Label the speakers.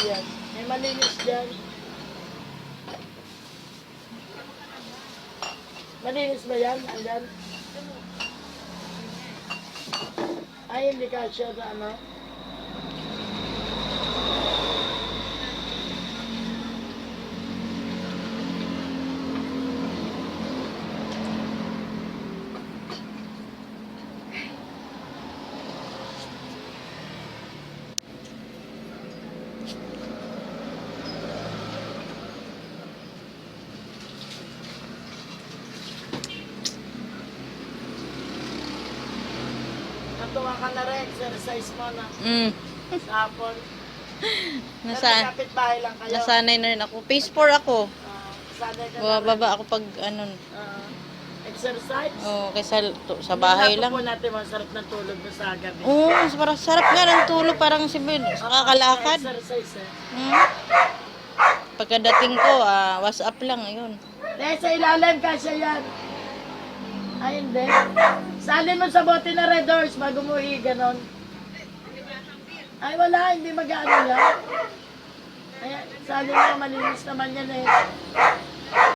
Speaker 1: yan. May malinis dyan. Malinis ba yan? Ayan. Ay, hindi ka siya na ano. Natuwa ka na rin, exercise mo na. Sa hapon. Kapit-bahay lang kayo.
Speaker 2: Nasanay na rin ako. Phase 4 ako.
Speaker 1: Sanay ka na rin.
Speaker 2: Bumababa ako pag ano.
Speaker 1: Exercise?
Speaker 2: Oh, kaysa sa bahay lang.
Speaker 1: Po natin, masarap ng tulog mo sa gabi.
Speaker 2: Oo, parang sarap nga ng tulog. Parang si Ben, kakalakad.
Speaker 1: Exercise eh.
Speaker 2: Pagkadating ko, WhatsApp lang, ayun.
Speaker 1: Sa ilalim, kasya yan. Ay, hindi. Salin mo sa bote na Red Horse bago mo ganon. Ay, wala. Hindi mag-ano yan. Ay, salin mo, malinis naman yan eh.